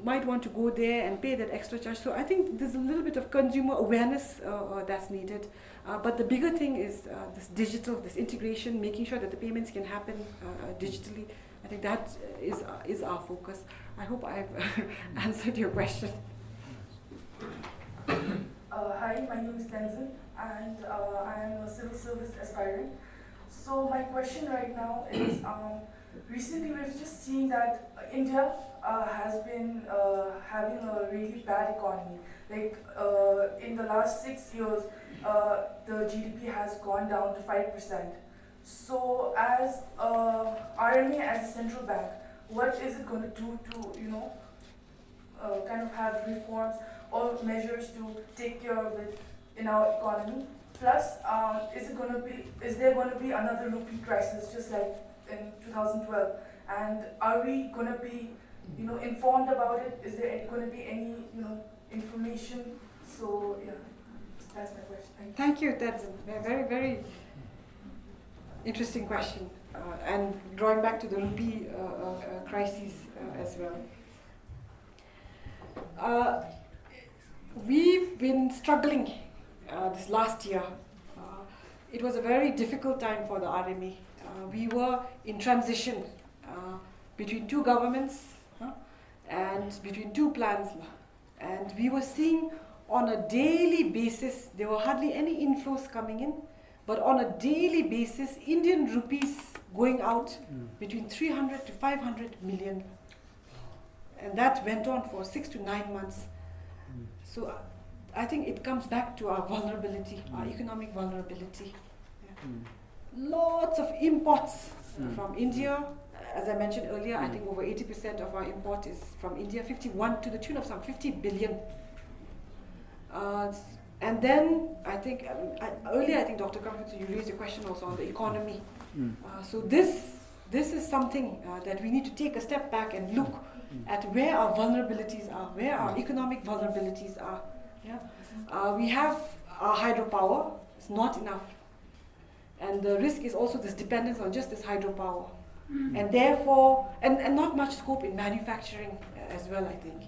might want to go there and pay that extra charge. So I think there's a little bit of consumer awareness that's needed. But the bigger thing is this digital, this integration, making sure that the payments can happen digitally. I think that is our focus. I hope I've answered your question. Hi, my name is Tenzin, and I am a civil service aspirant. So my question right now is, recently we've just seen that India has been having a really bad economy. Like in the last 6 years, the GDP has gone down to 5%. So as RMA, as a central bank, what is it going to do to, kind of have reforms or measures to take care of it in our economy? Plus, is there going to be another rupee crisis just like in 2012? And are we going to be, informed about it? Is there going to be any, information? So yeah, that's my question. Thank you. That's a very, very interesting question. And drawing back to the rupee crisis as well. We've been struggling this last year. It was a very difficult time for the RMA. We were in transition between two governments and between two plans. And we were seeing on a daily basis, there were hardly any inflows coming in, but on a daily basis, Indian rupees going out between 300 to 500 million. And that went on for 6 to 9 months. So I think it comes back to our vulnerability, our economic vulnerability. Yeah. Lots of imports from India. As I mentioned earlier, I think over 80% of our import is from India, 51 to the tune of some 50 billion. And then I think, earlier I think Dr. Phuntsho, you raised a question also on the economy. So this is something that we need to take a step back and look at where our vulnerabilities are, where our economic vulnerabilities are. Yeah? We have our hydropower, it's not enough. And the risk is also this dependence on just this hydropower. And therefore, and not much scope in manufacturing as well, I think.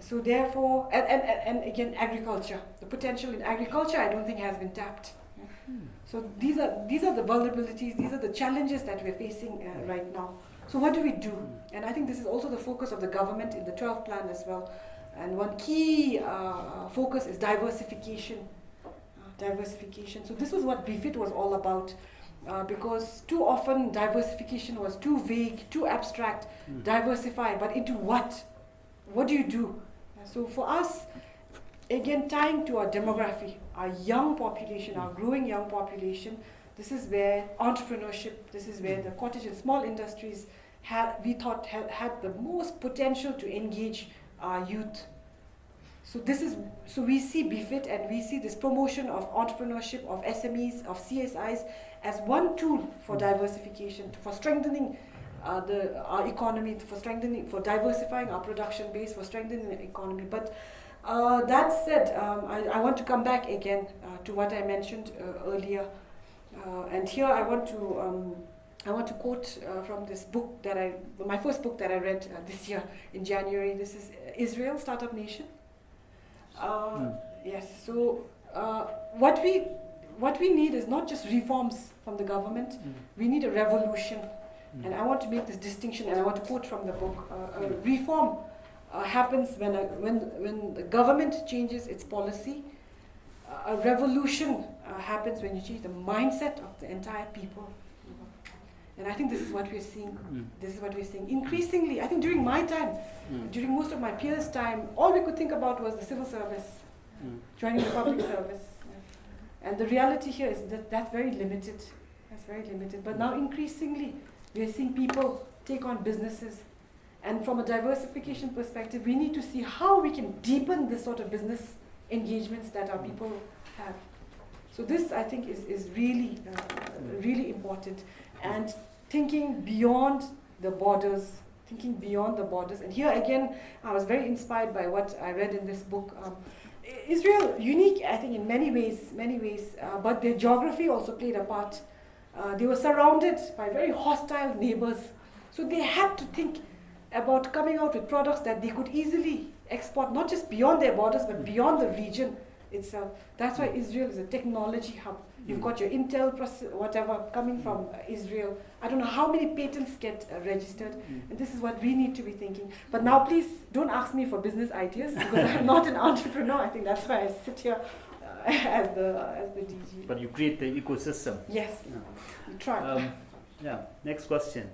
So therefore, and again, agriculture. The potential in agriculture, I don't think has been tapped. So these are the vulnerabilities, these are the challenges that we're facing right now. So what do we do? And I think this is also the focus of the government in the 12th plan as well. And one key focus is diversification. Diversification. So this was what BFIT was all about. Because too often diversification was too vague, too abstract. Diversify, but into what? What do you do? So for us, again, tying to our demography, our young population, our growing young population, this is where entrepreneurship, this is where the cottage and small industries had the most potential to engage our youth. So we see BFIT and we see this promotion of entrepreneurship, of SMEs, of CSIs as one tool for diversification, for strengthening our economy, for diversifying our production base, for strengthening the economy. But that said, I want to come back again to what I mentioned earlier, and here I want to quote from this book my first book that I read this year in January. This is Israel, Startup Nation. Yes. So what we need is not just reforms from the government. We need a revolution. And I want to make this distinction, and I want to quote from the book. Reform happens when the government changes its policy. A revolution happens when you change the mindset of the entire people. And I think this is what we're seeing. This is what we're seeing. Increasingly, I think during my time, during most of my peers' time, all we could think about was the civil service, joining the public service. And the reality here is that that's very limited. That's very limited. But now increasingly, we are seeing people take on businesses. And from a diversification perspective, we need to see how we can deepen this sort of business engagements that our people have. So this, I think, is really, really important. And thinking beyond the borders, And here again, I was very inspired by what I read in this book. Israel, unique, I think, in many ways, but their geography also played a part. They were surrounded by very hostile neighbors. So they had to think about coming out with products that they could easily export, not just beyond their borders, but beyond the region itself. That's why Israel is a technology hub. You've got your Intel, whatever, coming from Israel. I don't know how many patents get registered, and this is what we need to be thinking. But now, please don't ask me for business ideas because I'm not an entrepreneur. I think that's why I sit here as the DG. But you create the ecosystem. Yes, we try. Next question.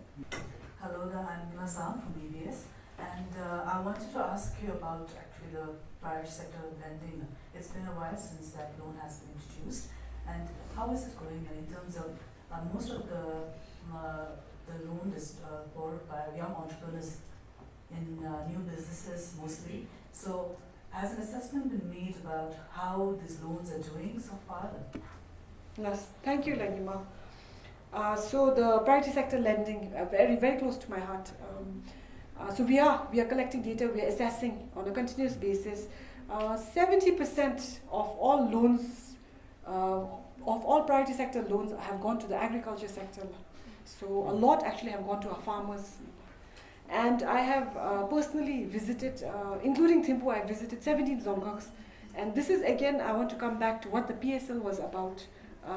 Hello, I'm Nazam from EBS, and I wanted to ask you about actually the private sector lending. It's been a while since that loan has been introduced, and how is it going in terms of most of the loan is borrowed by young entrepreneurs in new businesses mostly. So, has an assessment been made about how these loans are doing so far? Yes, thank you, Langima. So the private sector lending, very, very close to my heart. So we are collecting data, we are assessing on a continuous basis. 70% of all loans, of all private sector loans have gone to the agriculture sector. So a lot actually have gone to our farmers. And I have personally visited, including Thimphu, I visited 17 Zonghaks. And this is again, I want to come back to what the PSL was about.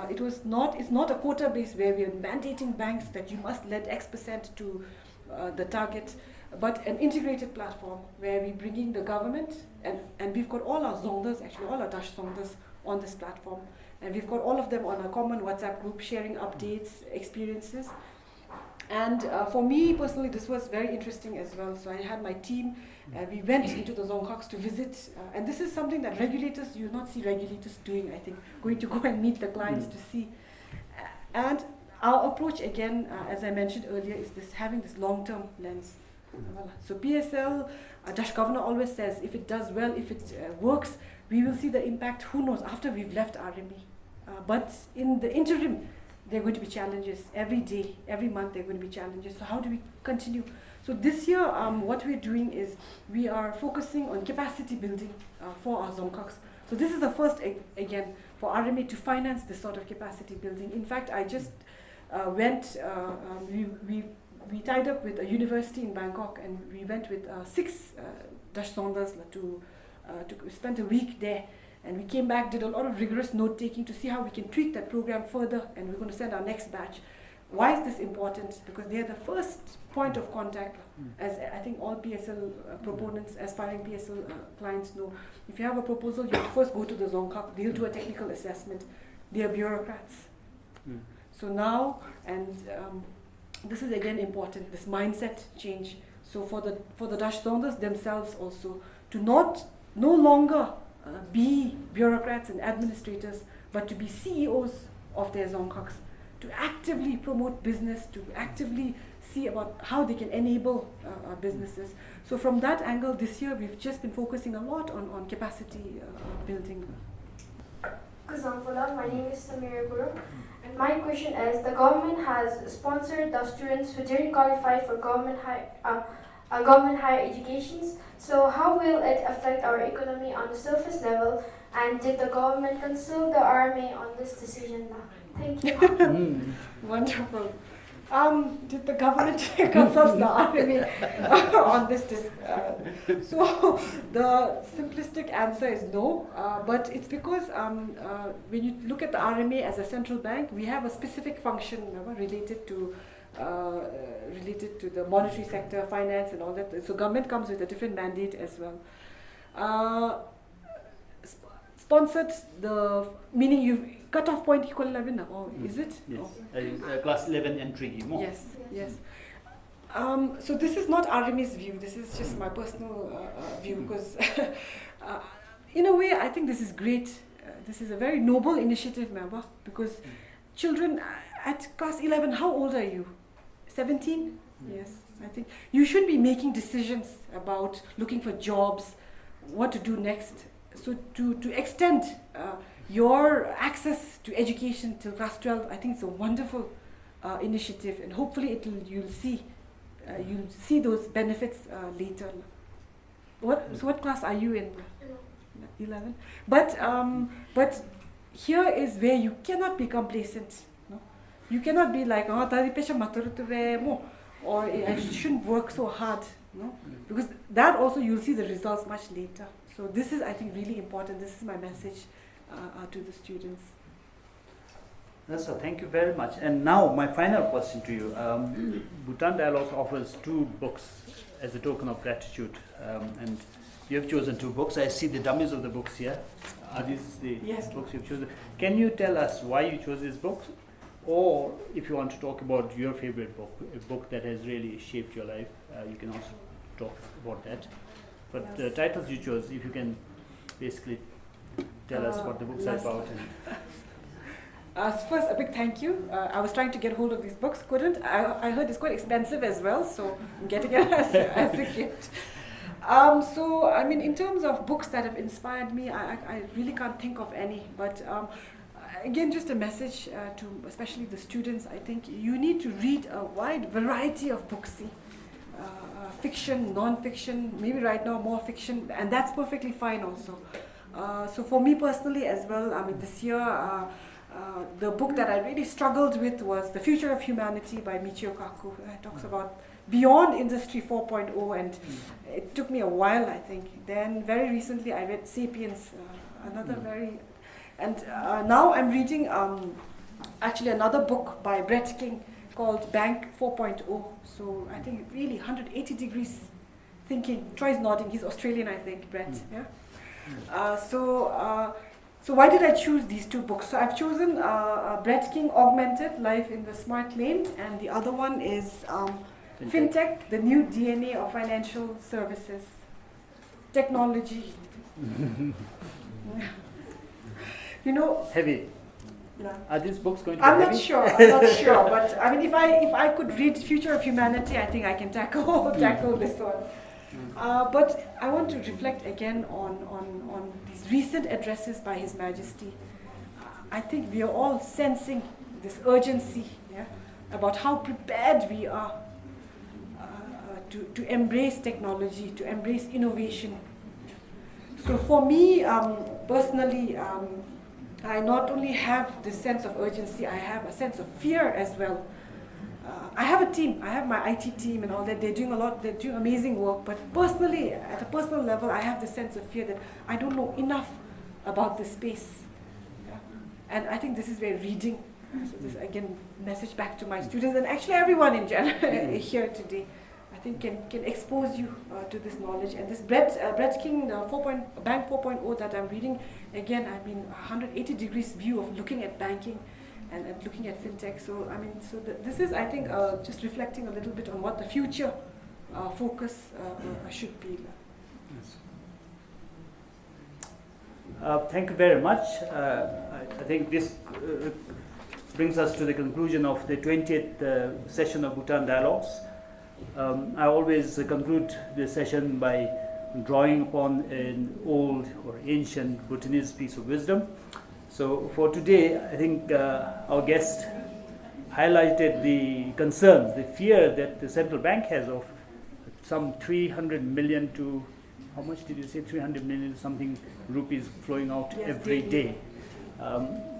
It's not a quota base where we are mandating banks that you must lend X% to the target, but an integrated platform where we're bringing the government and we've got all our Zongdas, actually all our Dutch Zongdas on this platform. And we've got all of them on a common WhatsApp group sharing updates, experiences. And for me personally, this was very interesting as well. So I had my team, we went into the Zonghaks to visit, and this is something that regulators, you not see regulators doing, I think, going to go and meet the clients to see. And our approach again, as I mentioned earlier, is having this long-term lens. So PSL, Dutch governor always says, if it does well, if it works, we will see the impact, who knows, after we've left RMA. But in the interim, there are going to be challenges every day, every month there are going to be challenges. So how do we continue? So this year, what we're doing is we are focusing on capacity building for our Zonghaks. So this is the first, again, for RMA to finance this sort of capacity building. In fact, I just we tied up with a university in Bangkok, and we went with 6 Dutch Zondas to spend a week there. And we came back, did a lot of rigorous note-taking to see how we can tweak that program further, and we're going to send our next batch. Why is this important? Because they are the first point of contact, as I think all PSL proponents, aspiring PSL clients know. If you have a proposal, you have to first go to the Zonghak, they'll do a technical assessment. They are bureaucrats. So now, and this is again important, this mindset change. So for the Dutch Zondas themselves also, to no longer be bureaucrats and administrators, but to be CEOs of their Zonghaks, to actively promote business, to actively see about how they can enable businesses. So from that angle, this year we've just been focusing a lot on capacity building. My name is Samira Guru, and my question is, the government has sponsored the students who didn't qualify for government higher educations. So how will it affect our economy on the surface level, and did the government consult the RMA on this decision now? Thank you. Wonderful. Did the government consult the RMA on this? So the simplistic answer is no, but it's because when you look at the RMA as a central bank, we have a specific function related to the monetary sector, finance and all that. So government comes with a different mandate as well. Sponsored meaning you've cut-off point equal 11, or is it? Yes. Oh. Class 11 entry. Yes. So this is not RMA's view. This is just my personal view, because in a way I think this is great. This is a very noble initiative, member, because children at class 11, how old are you? 17? Yes, I think you should be making decisions about looking for jobs, what to do next. So to extend your access to education till class 12, I think it's a wonderful initiative, and hopefully you'll see those benefits later. What class are you in? 11. But here is where you cannot be complacent. No? You cannot be like, or I shouldn't work so hard. No? Because that also you'll see the results much later. So this is, I think, really important. This is my message to the students. So thank you very much. And now my final question to you. Bhutan Dialogues offers 2 books as a token of gratitude, and you have chosen 2 books. I see the dummies of the books here. Are these the books you've chosen? Can you tell us why you chose these books? Or if you want to talk about your favorite book, a book that has really shaped your life, you can also talk about that. But the titles you chose, if you can basically tell us what the books are about. First, a big thank you. I was trying to get hold of these books, couldn't. I heard it's quite expensive as well, so I'm getting it as a gift. So, I mean, in terms of books that have inspired me, I really can't think of any. But again, just a message to especially the students. I think you need to read a wide variety of books. Fiction, non-fiction, maybe right now more fiction, and that's perfectly fine also. So for me personally as well, I mean, this year, the book that I really struggled with was The Future of Humanity by Michio Kaku. It talks about beyond Industry 4.0, and it took me a while, I think. Then very recently I read Sapiens, another very... And now I'm reading actually another book by Brett King called Bank 4.0. So I think really 180 degrees thinking. Troy's nodding, he's Australian, I think, Brett. Yeah. So why did I choose these 2 books? So I've chosen Brett King, Augmented, Life in the Smart Lane, and the other one is FinTech, the New DNA of Financial Services. Technology. You know... Heavy. Yeah. Are these books going to be I'm heavy? not sure, but I mean, if I could read Future of Humanity, I think I can tackle this one. But I want to reflect again on these recent addresses by His Majesty. I think we are all sensing this urgency, about how prepared we are to embrace technology, to embrace innovation. So for me, personally, I not only have this sense of urgency, I have a sense of fear as well. I have a team, I have my IT team and all that, they're doing a lot, they're doing amazing work, but personally, at a personal level, I have this sense of fear that I don't know enough about this space. And I think this is where reading, so this again, message back to my students and actually everyone in general here today, I think can expose you to this knowledge. And this Brett King Bank 4.0 that I'm reading, again, I mean, 180 degrees view of looking at banking and looking at fintech. So I mean, this is, I think, just reflecting a little bit on what the future focus should be. Yes. Thank you very much. I think this brings us to the conclusion of the 20th session of Bhutan Dialogues. I always conclude the session by drawing upon an old or ancient Bhutanese piece of wisdom. So for today, I think our guest highlighted the concerns, the fear that the central bank has of some 300 million to, how much did you say, 300 million something rupees flowing out every day.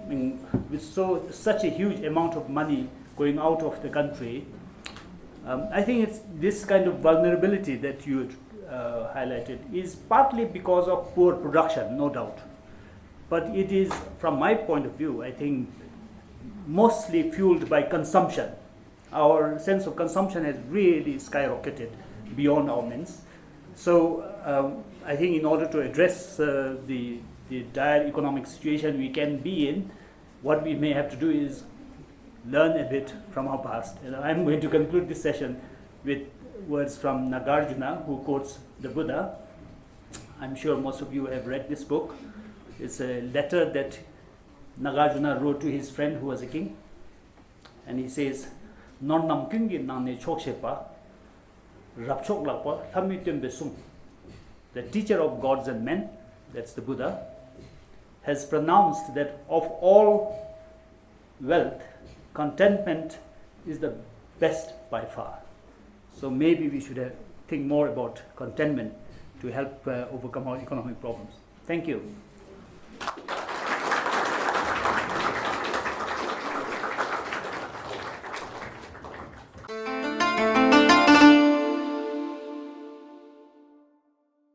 With such a huge amount of money going out of the country, I think it's this kind of vulnerability that you highlighted is partly because of poor production, no doubt. But it is, from my point of view, I think, mostly fueled by consumption. Our sense of consumption has really skyrocketed beyond our means. So I think in order to address the dire economic situation we can be in, what we may have to do is learn a bit from our past. And I'm going to conclude this session with words from Nagarjuna, who quotes the Buddha. I'm sure most of you have read this book. It's a letter that Nagarjuna wrote to his friend who was a king. And he says, "Nonnam kungi nane chokshepa, rapchok lakpa, thamitim besum." The teacher of gods and men, that's the Buddha, has pronounced that of all wealth, contentment is the best by far. So maybe we should think more about contentment to help overcome our economic problems. Thank you.